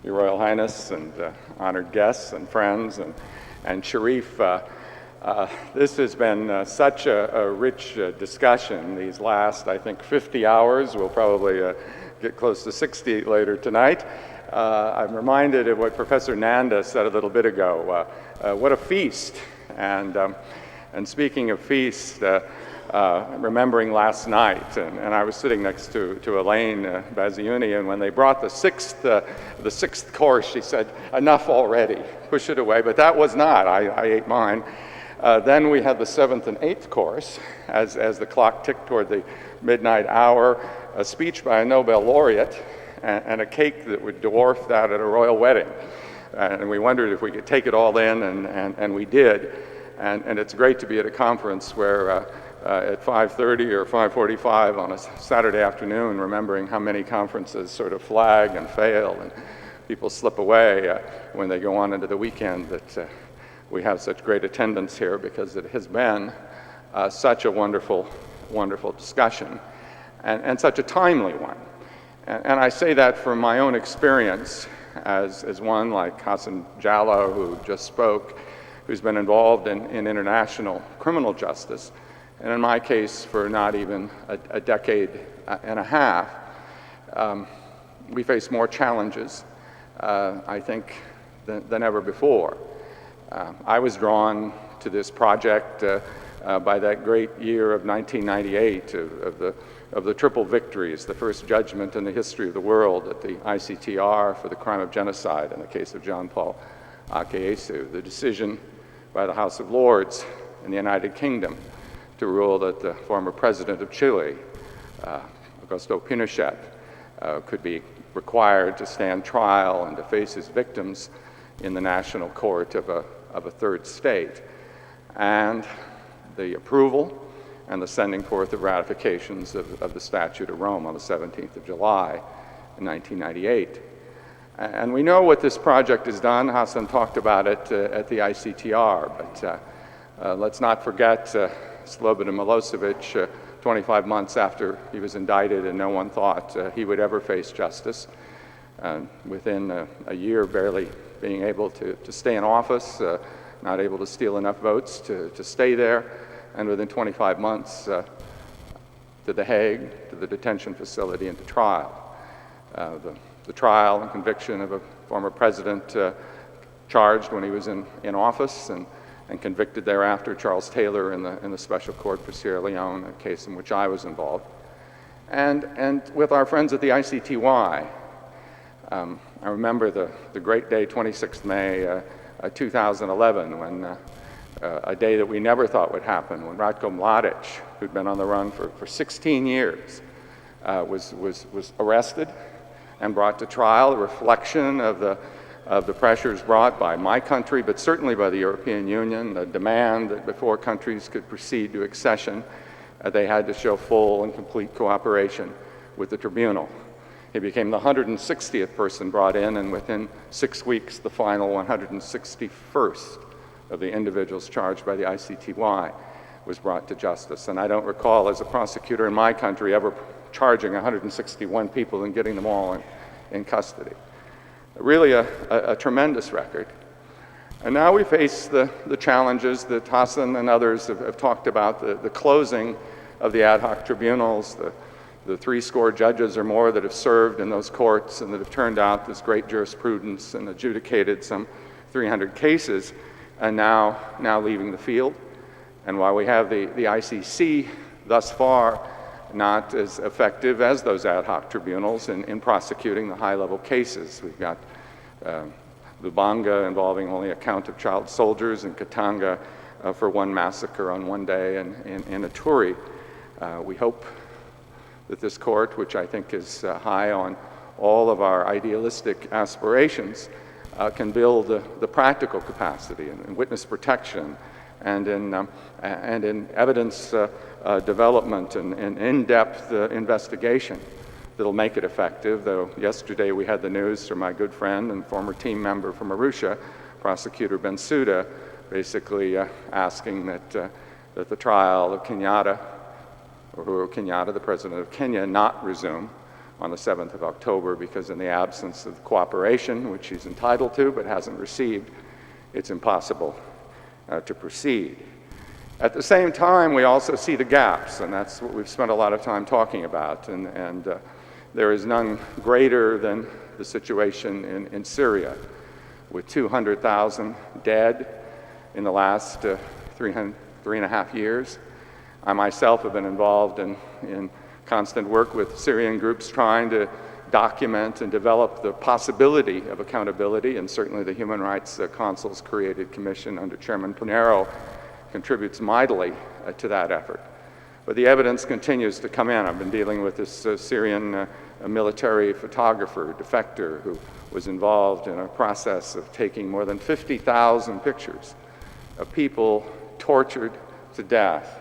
Your Royal Highness and honored guests and friends and Sharif, this has been such a rich discussion these last, I think, 50 hours. We'll probably get close to 60 later tonight. I'm reminded of what Professor Nanda said a little bit ago. What a feast. And speaking of feast, remembering last night, and I was sitting next to Elaine Baziuni, and when they brought the sixth course, she said, "Enough already, push it away." But that was not. I ate mine. Then we had the 7th and 8th course, as the clock ticked toward the midnight hour, a speech by a Nobel laureate, and a cake that would dwarf that at a royal wedding. And we wondered if we could take it all in, and we did. And it's great to be at a conference where at 5:30 or 5:45 on a Saturday afternoon, remembering how many conferences sort of flag and fail and people slip away when they go on into the weekend, that we have such great attendance here, because it has been such a wonderful, wonderful discussion and such a timely one. And I say that from my own experience as one like Hassan Jallow, who just spoke, who's been involved in international criminal justice, and in my case for not even a decade and a half. We face more challenges, I think, than ever before. I was drawn to this project by that great year of 1998 of the triple victories, the first judgment in the history of the world at the ICTR for the crime of genocide in the case of John Paul Akayesu, the decision by the House of Lords in the United Kingdom to rule that the former president of Chile, Augusto Pinochet, could be required to stand trial and to face his victims in the national court of a third state, and the approval and the sending forth of ratifications of the Statute of Rome on the 17th of July in 1998. And we know what this project has done. Hassan talked about it at the ICTR, but let's not forget Slobodan Milosevic, 25 months after he was indicted, and no one thought he would ever face justice. Within a year, barely being able to stay in office, not able to steal enough votes to stay there, and within 25 months to The Hague, to the detention facility, and to trial. The trial and conviction of a former president charged when he was in office, and convicted thereafter, Charles Taylor in the Special Court for Sierra Leone, a case in which I was involved. And with our friends at the ICTY, I remember the great day, 26th May 2011, when a day that we never thought would happen, when Ratko Mladic, who'd been on the run for 16 years, was arrested and brought to trial, a reflection of the pressures brought by my country, but certainly by the European Union, the demand that before countries could proceed to accession, they had to show full and complete cooperation with the tribunal. He became the 160th person brought in, and within 6 weeks, the final 161st of the individuals charged by the ICTY was brought to justice. And I don't recall, as a prosecutor in my country, ever charging 161 people and getting them all in custody. Really a tremendous record. And now we face the challenges that Hassan and others have talked about, the closing of the ad hoc tribunals, the 300 judges or more that have served in those courts and that have turned out this great jurisprudence and adjudicated some 300 cases, and now leaving the field. And while we have the ICC thus far not as effective as those ad hoc tribunals in prosecuting the high-level cases. We've got Lubanga involving only a count of child soldiers, and Katanga for one massacre on one day, and in Ituri. We hope that this court, which I think is high on all of our idealistic aspirations, can build the practical capacity in witness protection and in evidence development and in-depth investigation that'll make it effective. Though yesterday we had the news from my good friend and former team member from Arusha, Prosecutor Bensouda, basically asking that the trial of Kenyatta, Uhuru Kenyatta, the president of Kenya, not resume, on the 7th of October, because in the absence of cooperation, which he's entitled to but hasn't received, it's impossible to proceed. At the same time, we also see the gaps, and that's what we've spent a lot of time talking about, and there is none greater than the situation in Syria, with 200,000 dead in the last 3.5 years. I myself have been involved in constant work with Syrian groups trying to document and develop the possibility of accountability, and certainly the Human Rights Council's created commission under Chairman Pinero contributes mightily to that effort. But the evidence continues to come in. I've been dealing with this Syrian military photographer, defector, who was involved in a process of taking more than 50,000 pictures of people tortured to death.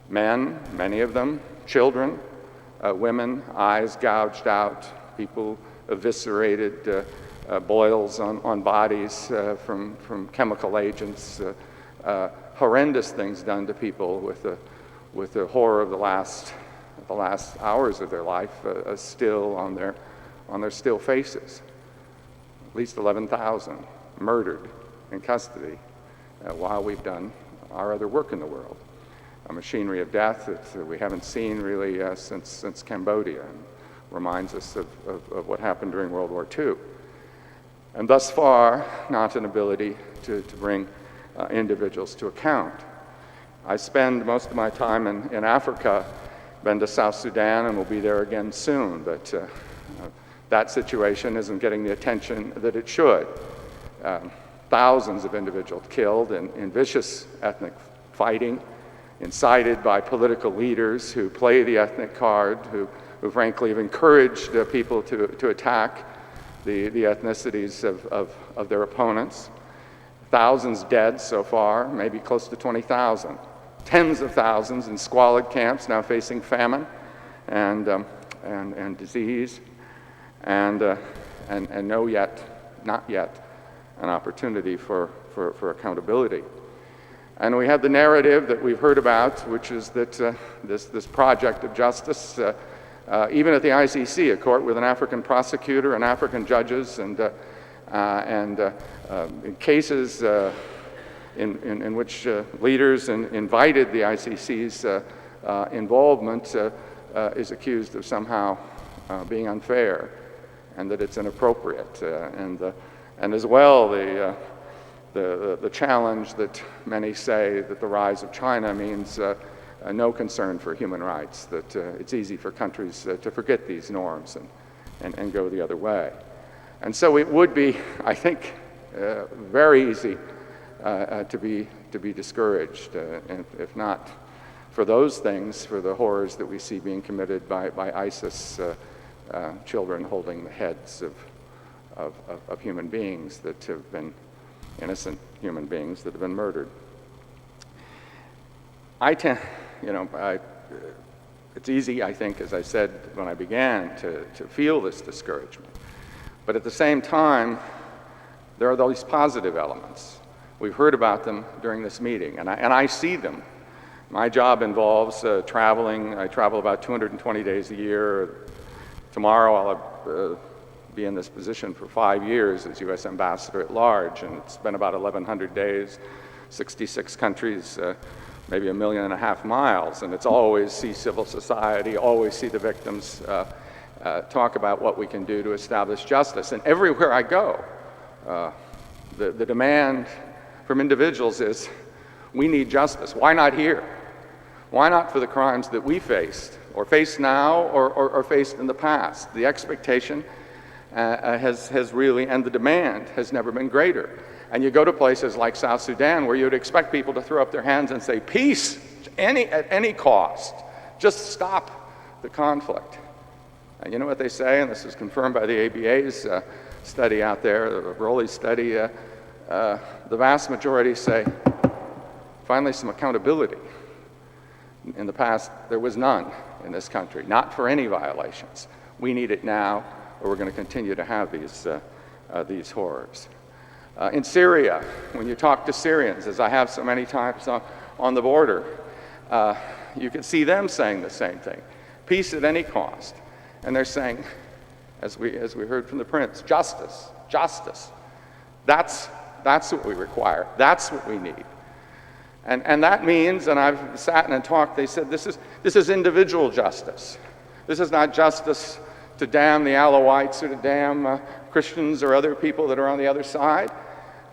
Men, many of them, children, women, eyes gouged out, people eviscerated, boils on bodies from chemical agents, horrendous things done to people with the horror of the last hours of their life still on their still faces. At least 11,000 murdered in custody while we've done our other work in the world. A machinery of death that we haven't seen really since Cambodia, and reminds us of what happened during World War II. And thus far, not an ability to bring individuals to account. I spend most of my time in Africa, been to South Sudan and will be there again soon, but that situation isn't getting the attention that it should. Thousands of individuals killed in vicious ethnic fighting, incited by political leaders who play the ethnic card, who frankly have encouraged people to attack the ethnicities of their opponents. Thousands dead so far, maybe close to 20,000. Tens of thousands in squalid camps now facing famine and disease, and not yet an opportunity for accountability. And we have the narrative that we've heard about, which is that this project of justice, even at the ICC, a court with an African prosecutor and African judges, and in cases in which leaders invited the ICC's involvement, is accused of somehow being unfair, and that it's inappropriate, and as well the challenge that many say that the rise of China means no concern for human rights, that it's easy for countries to forget these norms and go the other way. And so it would be, I think, very easy to be discouraged, if not for those things, for the horrors that we see being committed by ISIS, children holding the heads of human beings that have been innocent human beings that have been murdered. It's easy, I think, as I said when I began, to feel this discouragement. But at the same time, there are these positive elements. We've heard about them during this meeting, and I see them. My job involves traveling. I travel about 220 days a year. Tomorrow I'll be in this position for 5 years as U.S. Ambassador at Large, and it's been about 1,100 days, 66 countries, maybe 1.5 million miles, and it's always see civil society, always see the victims, talk about what we can do to establish justice. And everywhere I go, the demand from individuals is, we need justice. Why not here? Why not for the crimes that we faced, or face now, or faced in the past? The expectation has really, and the demand has never been greater. And you go to places like South Sudan where you'd expect people to throw up their hands and say, peace, at any cost, just stop the conflict. And you know what they say, and this is confirmed by the ABA's study out there, the Rowley study, the vast majority say, finally some accountability. In the past, there was none in this country, not for any violations. We need it now, or we're going to continue to have these horrors. In Syria, when you talk to Syrians, as I have so many times on the border, you can see them saying the same thing. Peace at any cost. And they're saying, as we heard from the Prince, justice, justice. That's what we require. That's what we need. And that means, and I've sat and talked, they said this is individual justice. This is not justice to damn the Alawites or to damn Christians or other people that are on the other side.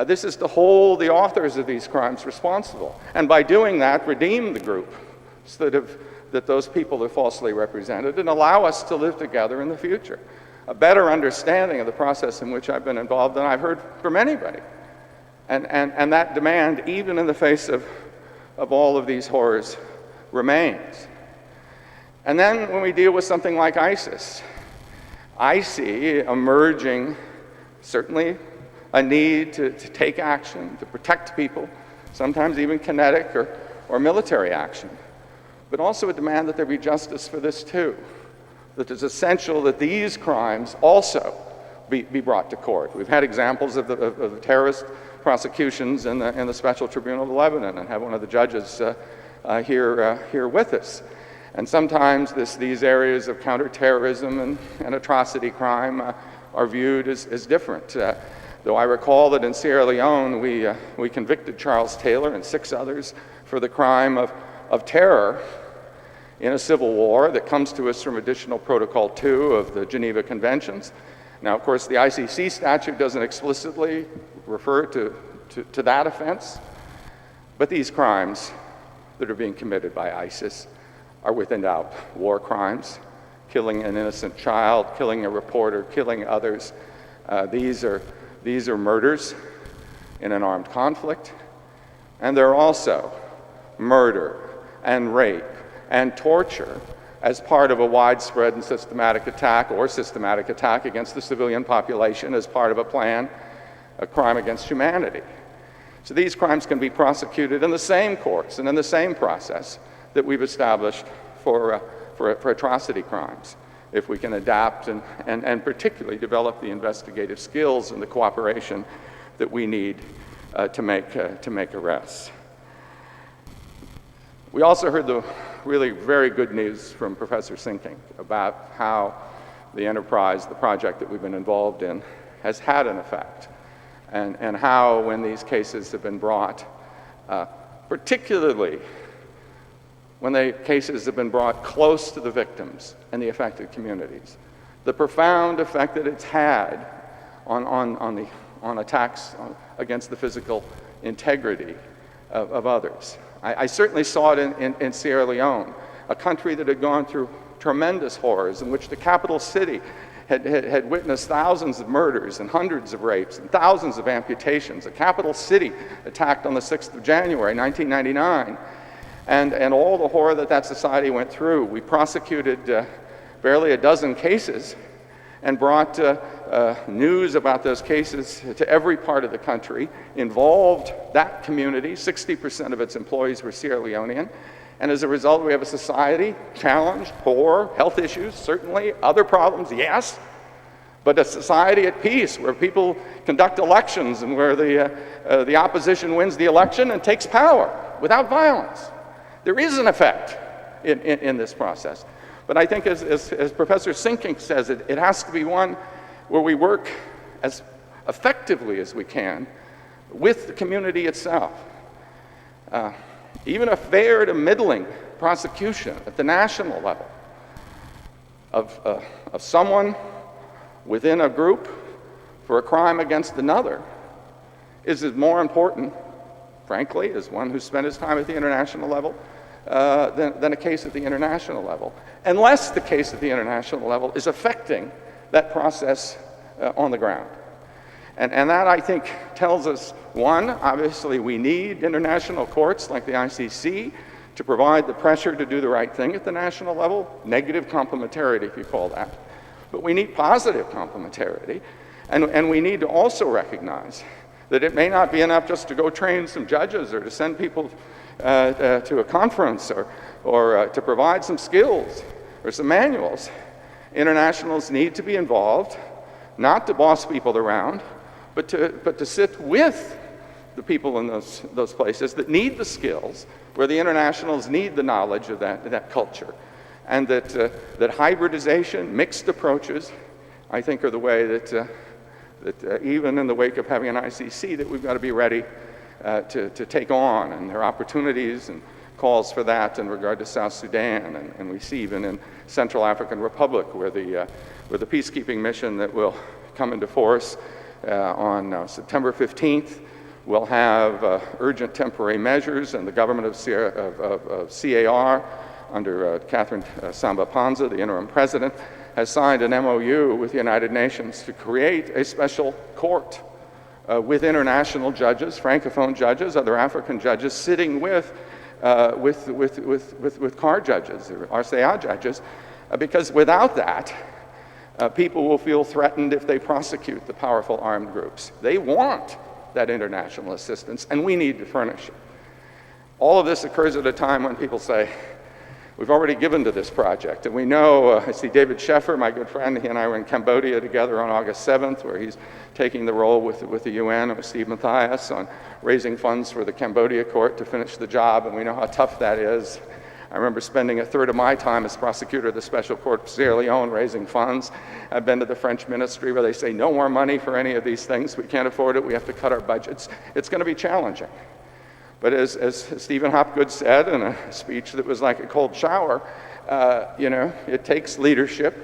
This is to hold the authors of these crimes responsible. And by doing that, redeem the group that those people are falsely represented and allow us to live together in the future. A better understanding of the process in which I've been involved than I've heard from anybody. And that demand, even in the face of all of these horrors, remains. And then when we deal with something like ISIS, I see emerging, certainly, a need to take action, to protect people, sometimes even kinetic or military action, but also a demand that there be justice for this too, that it's essential that these crimes also be brought to court. We've had examples of the terrorist prosecutions in the Special Tribunal of Lebanon, and have one of the judges here with us. And sometimes these areas of counterterrorism and atrocity crime are viewed as different. Though I recall that in Sierra Leone, we convicted Charles Taylor and 6 others for the crime of terror in a civil war that comes to us from Additional Protocol 2 of the Geneva Conventions. Now, of course, the ICC statute doesn't explicitly refer to that offense, but these crimes that are being committed by ISIS are within doubt war crimes, killing an innocent child, killing a reporter, killing others. These are murders in an armed conflict, and they're also murder and rape and torture as part of a widespread and systematic attack against the civilian population as part of a plan, a crime against humanity. So these crimes can be prosecuted in the same courts and in the same process that we've established for atrocity crimes, if we can adapt and particularly develop the investigative skills and the cooperation that we need to make arrests. We also heard the really very good news from Professor Sinking about how the enterprise, the project that we've been involved in, has had an effect, and how when these cases have been brought, particularly when the cases have been brought close to the victims and the affected communities, the profound effect that it's had on attacks against the physical integrity of others. I certainly saw it in Sierra Leone, a country that had gone through tremendous horrors, in which the capital city had witnessed thousands of murders and hundreds of rapes and thousands of amputations. A capital city attacked on the 6th of January, 1999. And all the horror that society went through. We prosecuted barely a dozen cases and brought news about those cases to every part of the country, involved that community. 60% of its employees were Sierra Leonean. And as a result, we have a society challenged, poor, health issues, certainly, other problems, yes, but a society at peace where people conduct elections and where the opposition wins the election and takes power without violence. There is an effect in this process. But I think as Professor Sinking says, it has to be one where we work as effectively as we can with the community itself. Even a fair to middling prosecution at the national level of someone within a group for a crime against another is as more important, frankly, as one who spent his time at the international level, than a case at the international level, unless the case at the international level is affecting that process on the ground. And that, I think, tells us, one, obviously we need international courts like the ICC to provide the pressure to do the right thing at the national level, negative complementarity, if you call that. But we need positive complementarity, and we need to also recognize that it may not be enough just to go train some judges or to send people to a conference or to provide some skills or some manuals. Internationals need to be involved, not to boss people around, but to sit with the people in those places that need the skills, where the internationals need the knowledge of that culture. and that hybridization, mixed approaches, I think are the way that even in the wake of having an ICC, that we've got to be ready to take on. And there are opportunities and calls for that in regard to South Sudan, and we see even in Central African Republic, where the peacekeeping mission that will come into force on September 15th will have urgent temporary measures, and the government of CAR under Catherine Samba Panza, the interim president, has signed an MOU with the United Nations to create a special court with international judges, Francophone judges, other African judges, sitting with CAR judges, or RCA judges, because without that, people will feel threatened if they prosecute the powerful armed groups. They want that international assistance, and we need to furnish it. All of this occurs at a time when people say, we've already given to this project. And we know, I see David Sheffer, my good friend, he and I were in Cambodia together on August 7th, where he's taking the role with the UN and with Steve Mathias on raising funds for the Cambodia court to finish the job, and we know how tough that is. I remember spending a third of my time as prosecutor of the Special Court of Sierra Leone raising funds. I've been to the French ministry where they say no more money for any of these things. We can't afford it. We have to cut our budgets. It's going to be challenging. But as Stephen Hopgood said in a speech that was like a cold shower, it takes leadership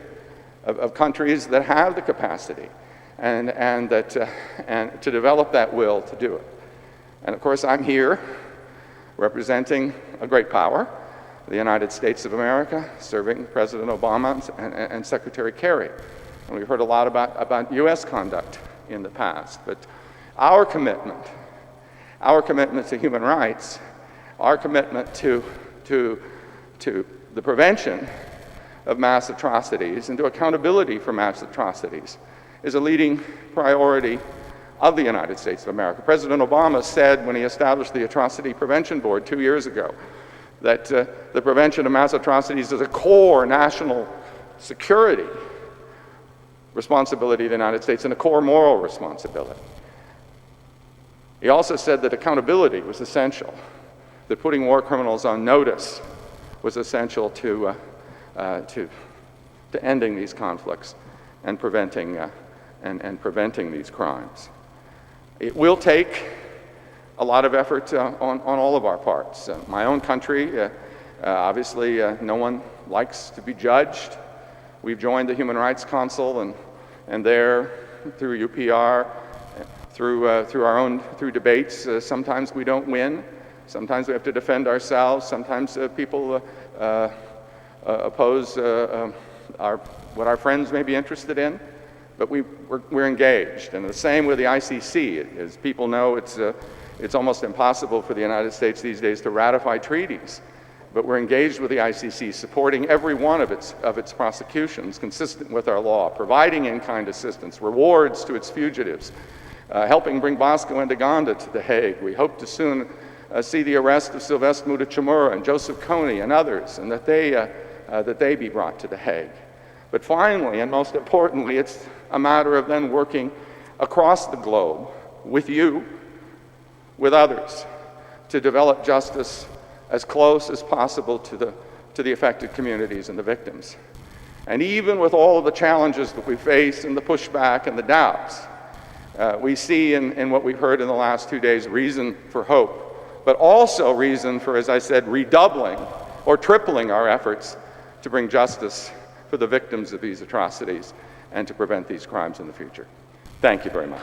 of countries that have the capacity and to develop that will to do it. And of course, I'm here representing a great power, the United States of America, serving President Obama and Secretary Kerry. And we've heard a lot about US conduct in the past, but our commitment to human rights, our commitment to the prevention of mass atrocities and to accountability for mass atrocities is a leading priority of the United States of America. President Obama said when he established the Atrocity Prevention Board 2 years ago that the prevention of mass atrocities is a core national security responsibility of the United States and a core moral responsibility. He also said that accountability was essential, that putting war criminals on notice was essential to ending these conflicts and preventing these crimes. It will take a lot of effort on all of our parts. My own country, obviously, no one likes to be judged. We've joined the Human Rights Council, and there, through UPR, through debates, sometimes we don't win. Sometimes we have to defend ourselves. Sometimes people oppose what our friends may be interested in. But we're engaged. And the same with the ICC. As people know, it's almost impossible for the United States these days to ratify treaties. But we're engaged with the ICC, supporting every one of its prosecutions consistent with our law, providing in-kind assistance, rewards to its fugitives, helping bring Bosco and Ntaganda to The Hague. We hope to soon see the arrest of Sylvestre Mutuchimura and Joseph Kony and others, and that they be brought to The Hague. But finally, and most importantly, it's a matter of then working across the globe with you, with others, to develop justice as close as possible to the affected communities and the victims. And even with all of the challenges that we face and the pushback and the doubts, we see in what we've heard in the last 2 days reason for hope, but also reason for, as I said, redoubling or tripling our efforts to bring justice for the victims of these atrocities and to prevent these crimes in the future. Thank you very much.